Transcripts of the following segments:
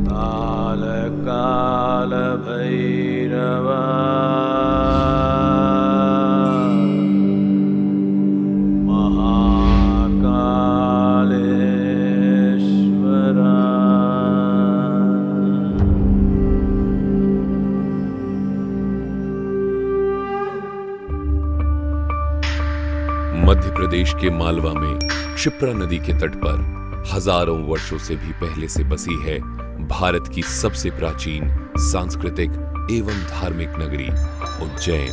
काल काल भैरव मध्य प्रदेश के मालवा में क्षिप्रा नदी के तट पर हजारों वर्षों से भी पहले से बसी है भारत की सबसे प्राचीन सांस्कृतिक एवं धार्मिक नगरी उज्जैन।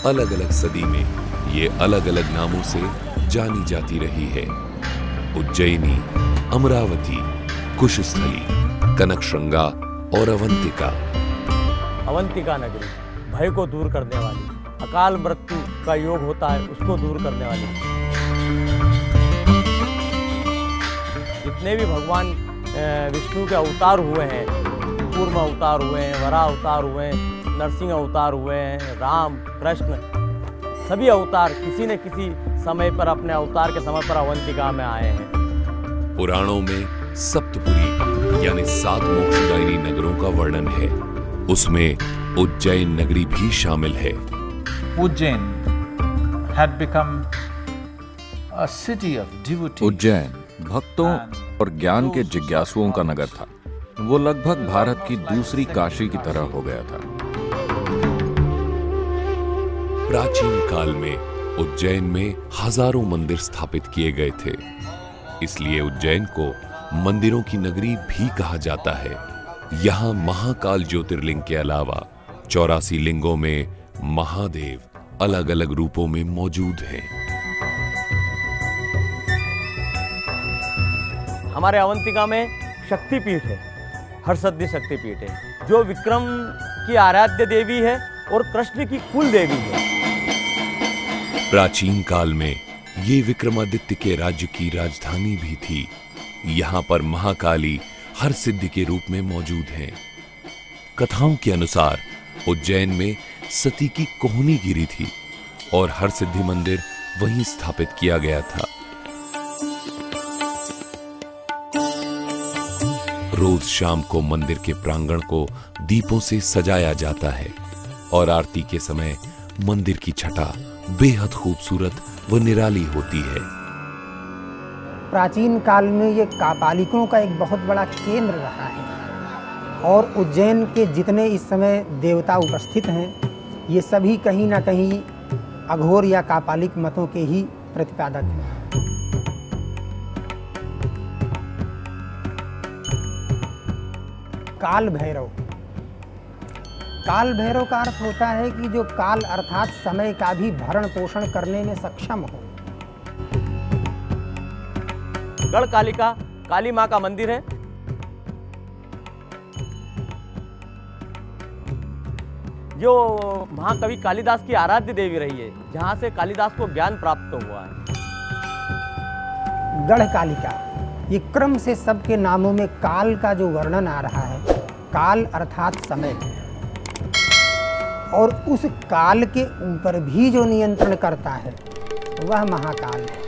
अलग अलग सदी में ये अलग अलग नामों से जानी जाती रही है। उज्जैनी, अमरावती, कुशस्थली, कनकश्रृंगा और अवंतिका। अवंतिका नगरी भय को दूर करने वाली, अकाल मृत्यु का योग होता है उसको दूर करने वाली। जितने भी भगवान विष्णु के अवतार हुए हैं, कूर्म अवतार हुए हैं, वराह अवतार हुए हैं, नरसिंह अवतार हुए हैं, राम कृष्ण, सभी अवतार किसी न किसी समय पर अपने अवतार के समय पर अवंतिका में आए हैं। पुराणों में सप्तपुरी यानी 7 मोक्षदायिनी नगरों का वर्णन है, उसमें उज्जैन नगरी भी शामिल है। Ujjain had become a city of devotees. Ujjain भक्तों और ज्ञान के जिज्ञासुओं का नगर था। वो लगभग भारत की दूसरी काशी की तरह हो गया था। प्राचीन काल में उज्जैन में हजारों मंदिर स्थापित किए गए थे, इसलिए उज्जैन को मंदिरों की नगरी भी कहा जाता है। यहाँ महाकाल ज्योतिर्लिंग के अलावा 84 लिंगों में महादेव अलग अलग रूपों में मौजूद हैं। हमारे अवंतिका में शक्तिपीठ है, हरसिद्धि शक्तिपीठ है, जो विक्रम की आराध्य देवी है और कृष्ण की कुल देवी है। प्राचीन काल में ये विक्रमादित्य के राज्य की राजधानी भी थी। यहाँ पर महाकाली हरसिद्धि के रूप में मौजूद हैं। कथाओं के अनुसार उज्जैन में सती की कोहनी गिरी थी और हरसिद्धि मंदिर वहीं स्थापित किया गया था। रोज शाम को मंदिर के प्रांगण को दीपों से सजाया जाता है और आरती के समय मंदिर की छटा बेहद खूबसूरत व निराली होती है। प्राचीन काल में ये कापालिकों का एक बहुत बड़ा केंद्र रहा है और उज्जैन के जितने इस समय देवता उपस्थित हैं, ये सभी कहीं ना कहीं अघोर या कापालिक मतों के ही प्रतिपादक हैं। काल भैरव, काल भैरव का अर्थ होता है कि जो काल अर्थात समय का भी भरण पोषण करने में सक्षम हो। गढ़कालिका काली माँ का मंदिर है। जो महाकवि कालिदास की आराध्य देवी रही है, जहाँ से कालिदास को ज्ञान प्राप्त हुआ है। गढ़कालिका, ये क्रम से सबके नामों में काल का जो वर्णन आ रहा है, काल अर्थात समय, और उस काल के ऊपर भी जो नियंत्रण करता है वह महाकाल है।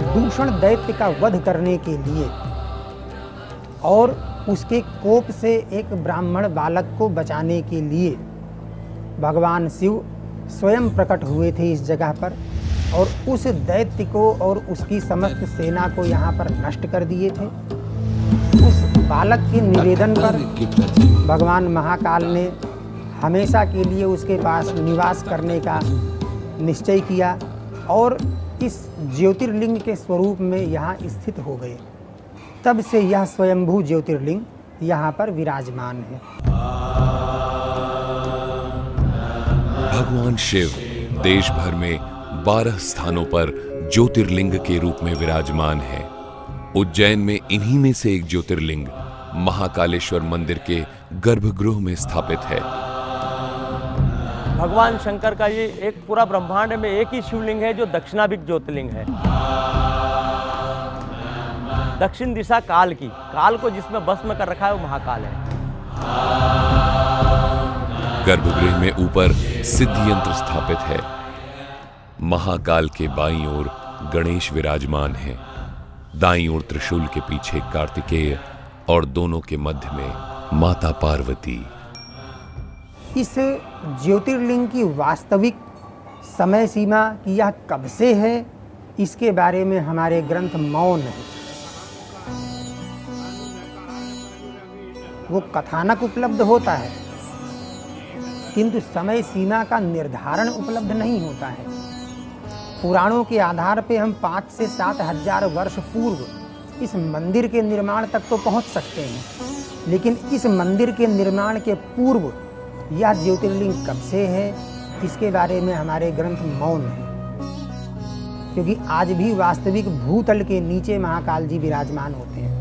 दूषण दैत्य का वध करने के लिए और उसके कोप से एक ब्राह्मण बालक को बचाने के लिए भगवान शिव स्वयं प्रकट हुए थे इस जगह पर और उस दैत्य को और उसकी समस्त सेना को यहाँ पर नष्ट कर दिए थे। उस बालक के निवेदन पर भगवान महाकाल ने हमेशा के लिए उसके पास निवास करने का निश्चय किया और इस ज्योतिर्लिंग के स्वरूप में यहाँ स्थित हो गए। तब से यह स्वयंभू ज्योतिर्लिंग यहाँ पर विराजमान है। भगवान शिव देश भर में 12 स्थानों पर ज्योतिर्लिंग के रूप में विराजमान है। उज्जैन में इन्हीं में से एक ज्योतिर्लिंग महाकालेश्वर मंदिर के गर्भगृह में स्थापित है। भगवान शंकर का ये एक पूरा ब्रह्मांड में एक ही शिवलिंग है जो दक्षिणाभिमुख ज्योतिर्लिंग है। दक्षिण दिशा काल की, काल को जिसमें भस्म कर रखा है वो महाकाल है। गर्भगृह में ऊपर सिद्धि यंत्र स्थापित है। महाकाल के बाईं ओर गणेश विराजमान है, दाईं ओर त्रिशूल के पीछे कार्तिकेय और दोनों के मध्य में माता पार्वती। इस ज्योतिर्लिंग की वास्तविक समय सीमा कि यह कब से है, इसके बारे में हमारे ग्रंथ मौन है। वो कथानक उपलब्ध होता है किंतु समय सीमा का निर्धारण उपलब्ध नहीं होता है। पुराणों के आधार पे हम 5 से 7 हजार वर्ष पूर्व इस मंदिर के निर्माण तक तो पहुंच सकते हैं, लेकिन इस मंदिर के निर्माण के पूर्व यह ज्योतिर्लिंग कब से है, इसके बारे में हमारे ग्रंथ मौन है, क्योंकि आज भी वास्तविक भूतल के नीचे महाकाल जी विराजमान होते हैं।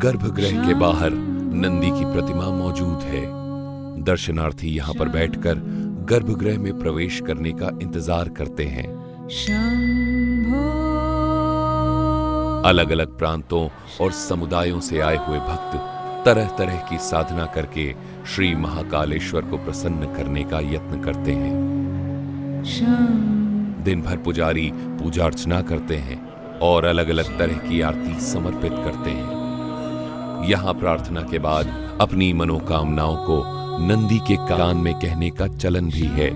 गर्भगृह के बाहर नंदी की प्रतिमा मौजूद है। दर्शनार्थी यहाँ पर बैठकर गर्भगृह में प्रवेश करने का इंतजार करते हैं। अलग अलग प्रांतों और समुदायों से आए हुए भक्त तरह तरह की साधना करके श्री महाकालेश्वर को प्रसन्न करने का यत्न करते हैं। दिन भर पुजारी पूजा अर्चना करते हैं और अलग अलग तरह की आरती समर्पित करते हैं। यहाँ प्रार्थना के बाद अपनी मनोकामनाओं को नंदी के कान में कहने का चलन भी है।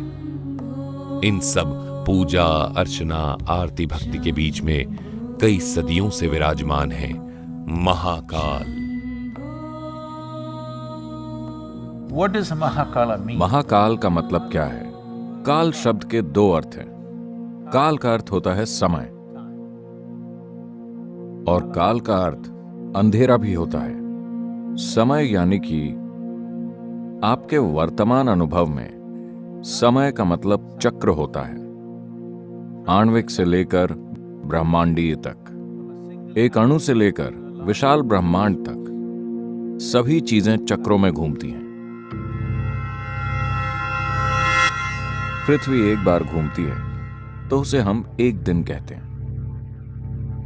इन सब पूजा अर्चना आरती भक्ति के बीच में कई सदियों से विराजमान है Mahakal. What does Mahakala mean? Mahakal का मतलब क्या है? काल शब्द के 2 अर्थ हैं। काल का अर्थ होता है समय और काल का अर्थ अंधेरा भी होता है। समय यानी कि आपके वर्तमान अनुभव में समय का मतलब चक्र होता है, आणविक से लेकर ब्रह्मांडीय तक, एक अणु से लेकर विशाल ब्रह्मांड तक सभी चीजें चक्रों में घूमती हैं। पृथ्वी एक बार घूमती है तो उसे हम एक दिन कहते हैं।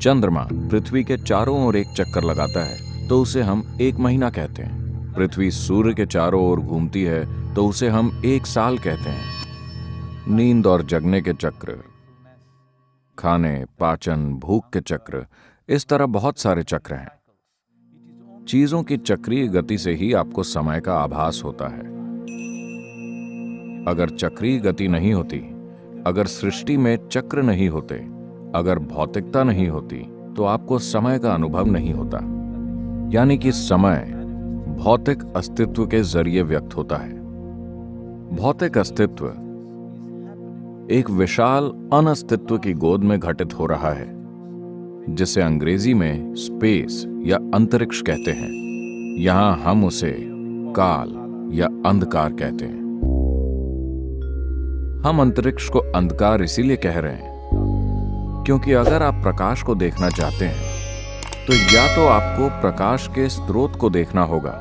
चंद्रमा पृथ्वी के चारों ओर एक चक्कर लगाता है तो उसे हम 1 महीना कहते हैं। पृथ्वी सूर्य के चारों ओर घूमती है तो उसे हम 1 साल कहते हैं। नींद और जगने के चक्र, खाने पाचन भूख के चक्र, इस तरह बहुत सारे चक्र हैं। चीजों की चक्रीय गति से ही आपको समय का आभास होता है। अगर चक्रीय गति नहीं होती, अगर सृष्टि में चक्र नहीं होते, अगर भौतिकता नहीं होती तो आपको समय का अनुभव नहीं होता। यानी कि समय भौतिक अस्तित्व के जरिए व्यक्त होता है। भौतिक अस्तित्व एक विशाल अनस्तित्व की गोद में घटित हो रहा है, जिसे अंग्रेजी में स्पेस या अंतरिक्ष कहते हैं। यहां हम उसे काल या अंधकार कहते हैं। हम अंतरिक्ष को अंधकार इसीलिए कह रहे हैं क्योंकि अगर आप प्रकाश को देखना चाहते हैं तो या तो आपको प्रकाश के स्रोत को देखना होगा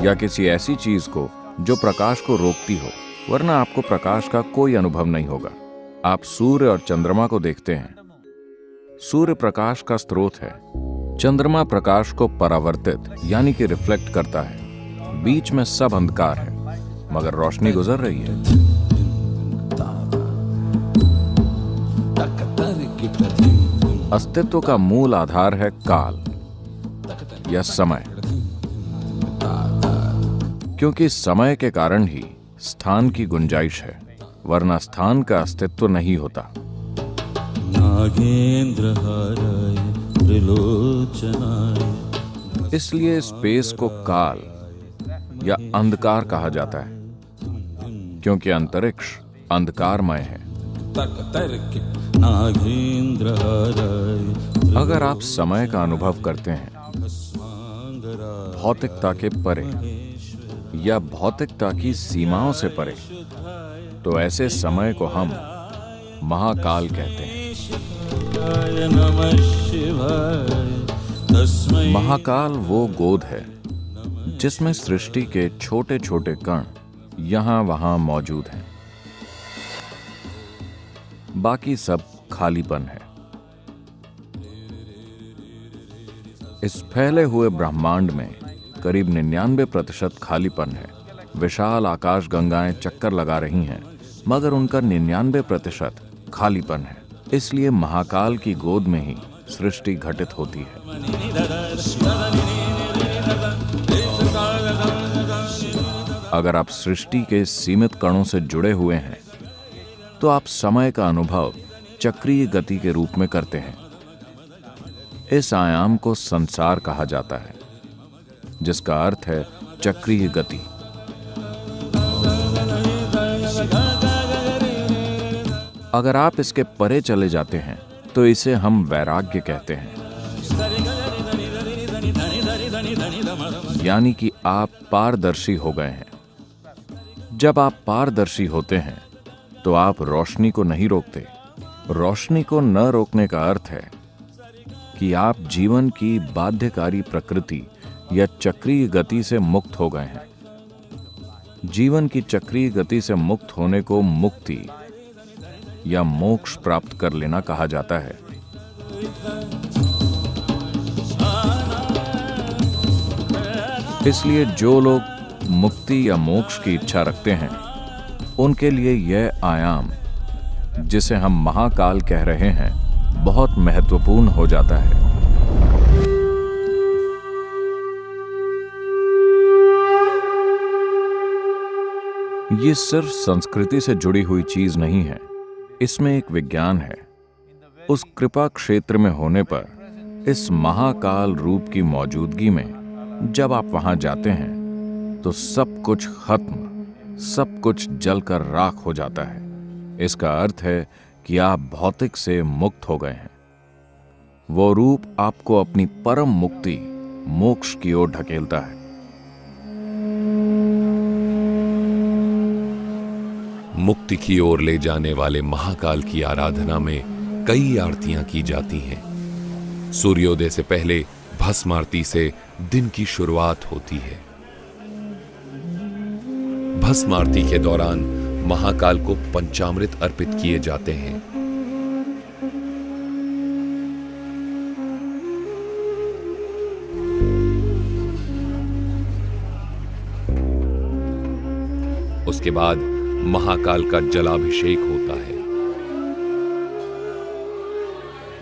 या किसी ऐसी चीज को जो प्रकाश को रोकती हो, वरना आपको प्रकाश का कोई अनुभव नहीं होगा। आप सूर्य और चंद्रमा को देखते हैं। सूर्य प्रकाश का स्रोत है, चंद्रमा प्रकाश को परावर्तित यानी कि रिफ्लेक्ट करता है। बीच में सब अंधकार है मगर रोशनी गुजर रही है। अस्तित्व का मूल आधार है काल या समय, क्योंकि समय के कारण ही स्थान की गुंजाइश है, वरना स्थान का अस्तित्व नहीं होता। इसलिए स्पेस को काल या अंधकार कहा जाता है, क्योंकि अंतरिक्ष अंधकारमय है। अगर आप समय का अनुभव करते हैं भौतिकता के परे या भौतिकता की सीमाओं से परे, तो ऐसे समय को हम महाकाल कहते हैं। महाकाल वो गोद है जिसमें सृष्टि के छोटे छोटे कण यहां वहां मौजूद हैं। बाकी सब खालीपन है। इस फैले हुए ब्रह्मांड में करीब 99% खालीपन है। विशाल आकाश गंगाएं चक्कर लगा रही हैं, मगर उनका 99% खालीपन है। इसलिए महाकाल की गोद में ही सृष्टि घटित होती है। अगर आप सृष्टि के सीमित कणों से जुड़े हुए हैं तो आप समय का अनुभव चक्रीय गति के रूप में करते हैं। इस आयाम को संसार कहा जाता है, जिसका अर्थ है चक्रीय गति। अगर आप इसके परे चले जाते हैं तो इसे हम वैराग्य कहते हैं, यानी कि आप पारदर्शी हो गए हैं। जब आप पारदर्शी होते हैं तो आप रोशनी को नहीं रोकते। रोशनी को न रोकने का अर्थ है कि आप जीवन की बाध्यकारी प्रकृति या चक्रीय गति से मुक्त हो गए हैं। जीवन की चक्रीय गति से मुक्त होने को मुक्ति या मोक्ष प्राप्त कर लेना कहा जाता है। इसलिए जो लोग मुक्ति या मोक्ष की इच्छा रखते हैं, उनके लिए यह आयाम, जिसे हम महाकाल कह रहे हैं, बहुत महत्वपूर्ण हो जाता है। ये सिर्फ संस्कृति से जुड़ी हुई चीज नहीं है, इसमें एक विज्ञान है। उस कृपा क्षेत्र में होने पर, इस महाकाल रूप की मौजूदगी में जब आप वहां जाते हैं तो सब कुछ खत्म, सब कुछ जलकर राख हो जाता है। इसका अर्थ है कि आप भौतिक से मुक्त हो गए हैं। वो रूप आपको अपनी परम मुक्ति, मोक्ष की ओर ढकेलता है। मुक्ति की ओर ले जाने वाले महाकाल की आराधना में कई आरतियां की जाती हैं। सूर्योदय से पहले भस्म आरती से दिन की शुरुआत होती है। भस्म आरती के दौरान महाकाल को पंचामृत अर्पित किए जाते हैं। उसके बाद महाकाल का जलाभिषेक होता है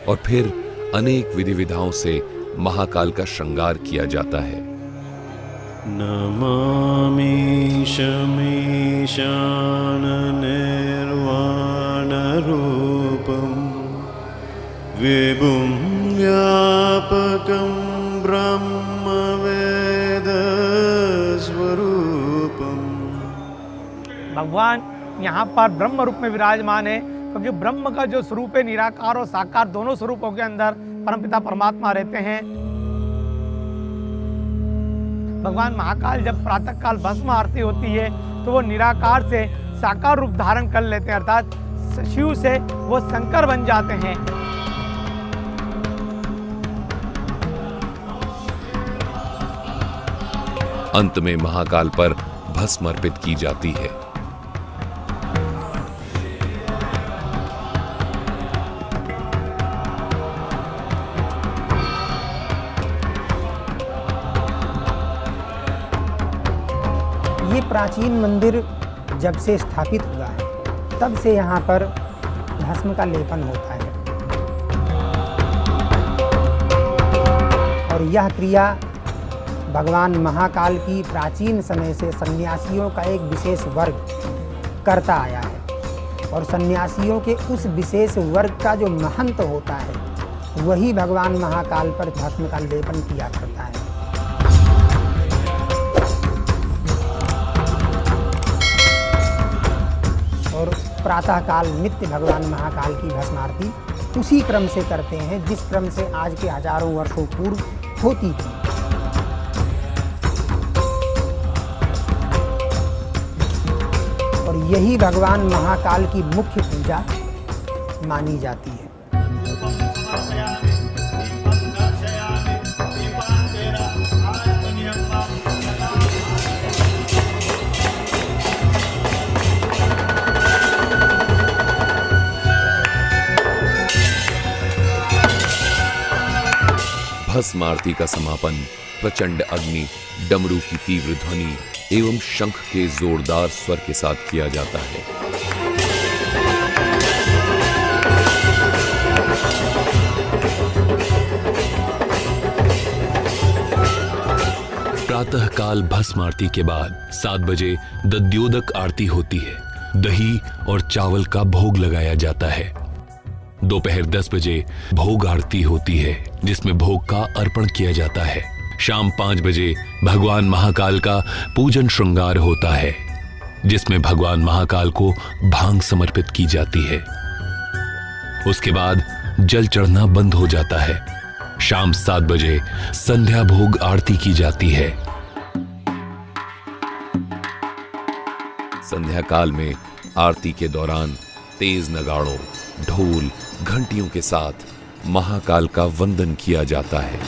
और फिर अनेक विधि विधाओं से महाकाल का श्रृंगार किया जाता है। नमामि शमीशान निर्वाण रूपम विभुं व्यापकं ब्रह्म वेद स्वरूपम। भगवान यहाँ पर ब्रह्म रूप में विराजमान है, क्योंकि ब्रह्म का जो स्वरूप है, निराकार और साकार दोनों स्वरूपों के अंदर परमपिता परमात्मा रहते हैं। भगवान महाकाल जब प्रातः काल भस्म आरती होती है तो वो निराकार से साकार रूप धारण कर लेते हैं, अर्थात शिव से वो शंकर बन जाते हैं। अंत में महाकाल पर भस्म अर्पित की जाती है। ये प्राचीन मंदिर जब से स्थापित हुआ है, तब से यहाँ पर भस्म का लेपन होता है और यह क्रिया भगवान महाकाल की प्राचीन समय से सन्यासियों का एक विशेष वर्ग करता आया है और सन्यासियों के उस विशेष वर्ग का जो महंत होता है, वही भगवान महाकाल पर भस्म का लेपन किया करता है। प्रातःकाल नित्य भगवान महाकाल की भस्म आरती उसी क्रम से करते हैं जिस क्रम से आज के हजारों वर्षों पूर्व होती थी। और यही भगवान महाकाल की मुख्य पूजा मानी जाती है। भस्म आरती का समापन प्रचंड अग्नि, डमरू की तीव्र ध्वनि एवं शंख के जोरदार स्वर के साथ किया जाता है। प्रातःकाल भस्म आरती के बाद 7 बजे दध्योदक आरती होती है। दही और चावल का भोग लगाया जाता है। दोपहर 10 बजे भोग आरती होती है जिसमें भोग का अर्पण किया जाता है। शाम 5 बजे भगवान महाकाल का पूजन श्रृंगार होता है जिसमें भगवान महाकाल को भांग समर्पित की जाती है। उसके बाद जल चढ़ना बंद हो जाता है। शाम 7 बजे संध्या भोग आरती की जाती है। संध्या काल में आरती के दौरान तेज नगाड़ों, ढोल, घंटियों के साथ महाकाल का वंदन किया जाता है।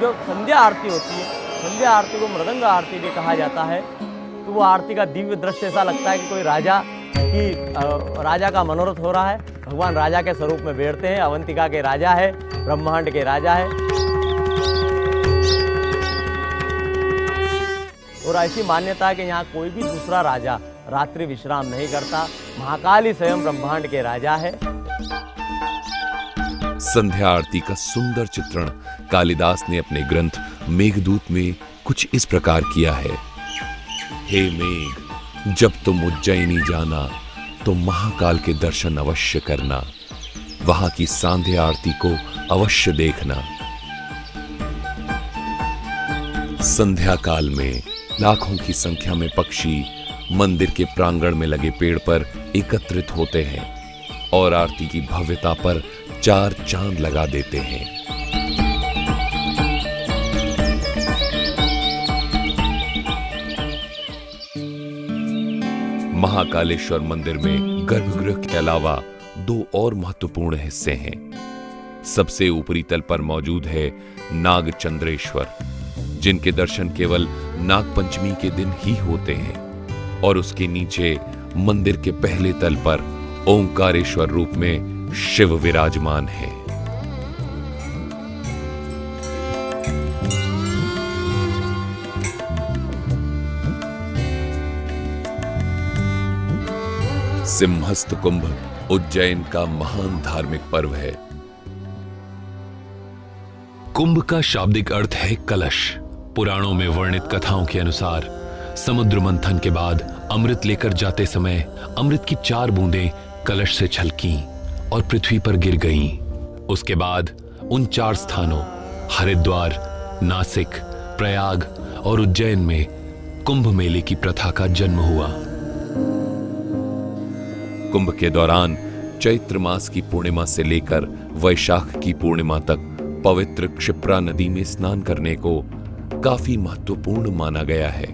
जो संध्या आरती होती है, संध्या आरती को मृदंग आरती भी कहा जाता है। तो वो आरती का दिव्य दृश्य ऐसा लगता है कि कोई राजा का मनोरथ हो रहा है। भगवान राजा के स्वरूप में बैठते हैं। अवंतिका के राजा है, ब्रह्मांड के राजा है। और ऐसी मान्यता है कि यहाँ कोई भी दूसरा राजा रात्रि विश्राम नहीं करता। महाकाल ही स्वयं ब्रह्मांड के राजा है। संध्या आरती का सुंदर चित्रण कालिदास ने अपने ग्रंथ मेघदूत में कुछ इस प्रकार किया है। हे मेघ, जब तुम उज्जैनी जाना तो महाकाल के दर्शन अवश्य करना, वहां की सांध्या आरती को अवश्य देखना। संध्या काल में लाखों की संख्या में पक्षी मंदिर के प्रांगण में लगे पेड़ पर एकत्रित होते हैं और आरती की भव्यता पर 4 चांद लगा देते हैं। महाकालेश्वर मंदिर में गर्भगृह के अलावा 2 और महत्वपूर्ण हिस्से हैं। सबसे ऊपरी तल पर मौजूद है नागचंद्रेश्वर, जिनके दर्शन केवल नागपंचमी के दिन ही होते हैं, और उसके नीचे मंदिर के पहले तल पर ओंकारेश्वर रूप में शिव विराजमान है। सिंहस्थ कुंभ उज्जैन का महान धार्मिक पर्व है। कुंभ का शाब्दिक अर्थ है कलश। पुराणों में वर्णित कथाओं के अनुसार समुद्र मंथन के बाद अमृत लेकर जाते समय अमृत की 4 बूंदें कलश से छलकीं और पृथ्वी पर गिर गईं। उसके बाद उन 4 स्थानों हरिद्वार, नासिक, प्रयाग और उज्जैन में कुंभ मेले की प्रथा का जन्म हुआ। कुंभ के दौरान चैत्र मास की पूर्णिमा से लेकर वैशाख की पूर्णिमा तक पवित्र क्षिप्रा नदी में स्नान करने को काफी महत्वपूर्ण माना गया है।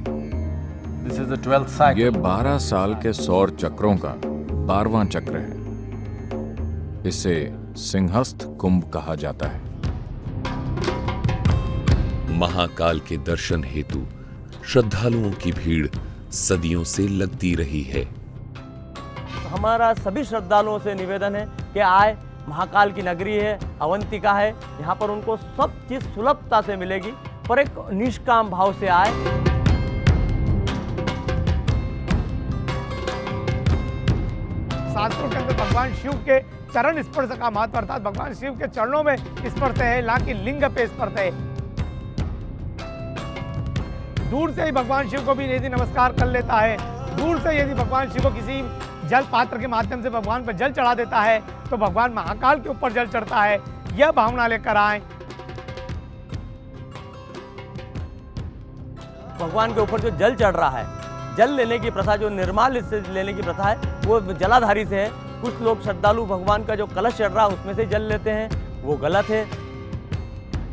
This is the 12th cycle. ये 12 साल के सौर चक्रों का 12वां चक्र है। इसे सिंहस्थ कुंभ कहा जाता है। महाकाल के दर्शन हेतु श्रद्धालुओं की भीड़ सदियों से लगती रही है। हमारा सभी श्रद्धालुओं से निवेदन है कि आए, महाकाल की नगरी है, अवंतिका है, यहाँ पर उनको सब चीज सुलभता से मिलेगी, पर एक निष्काम भाव से आए। शास्त्रों के अंदर भगवान शिव के चरण स्पर्श का महत्व, अर्थात भगवान शिव के चरणों में स्पर्श है, ना कि लिंग पे स्पर्श है। दूर से ही भगवान शिव को भी यदि नमस्कार कर लेता है, दूर से यदि भगवान शिव को किसी जल पात्र के माध्यम से भगवान पर जल चढ़ा देता है तो भगवान महाकाल के ऊपर जल चढ़ता है। यह भावना लेकर आए। भगवान के ऊपर जो जल चढ़ रहा है, जल लेने की प्रथा, जो निर्माल्य से लेने की प्रथा है, वो जलाधारी से है। कुछ लोग श्रद्धालु भगवान का जो कलश चढ़ रहा है उसमें से जल लेते हैं, वो गलत है।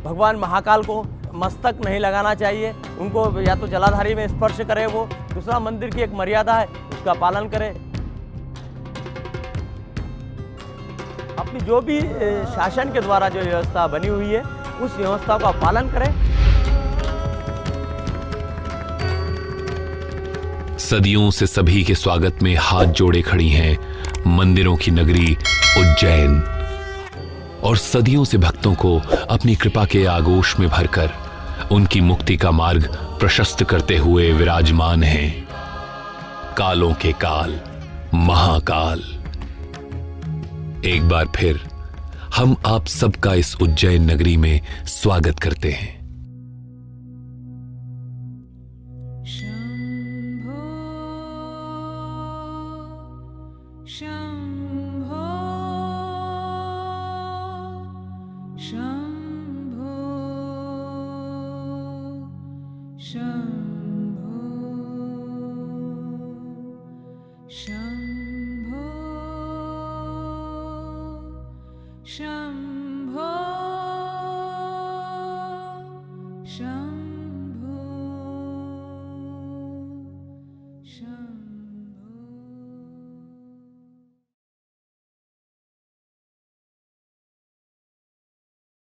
भगवान महाकाल को मस्तक नहीं लगाना चाहिए, उनको या तो जलाधारी में स्पर्श करे वो। दूसरा, मंदिर की एक मर्यादा है, उसका पालन करें। अपनी जो भी शासन के द्वारा जो व्यवस्था बनी हुई है उस व्यवस्था का पालन करें। सदियों से सभी के स्वागत में हाथ जोड़े खड़ी हैं मंदिरों की नगरी उज्जैन, और सदियों से भक्तों को अपनी कृपा के आगोश में भरकर उनकी मुक्ति का मार्ग प्रशस्त करते हुए विराजमान हैं कालों के काल महाकाल। एक बार फिर हम आप सबका इस उज्जैन नगरी में स्वागत करते हैं। Shambho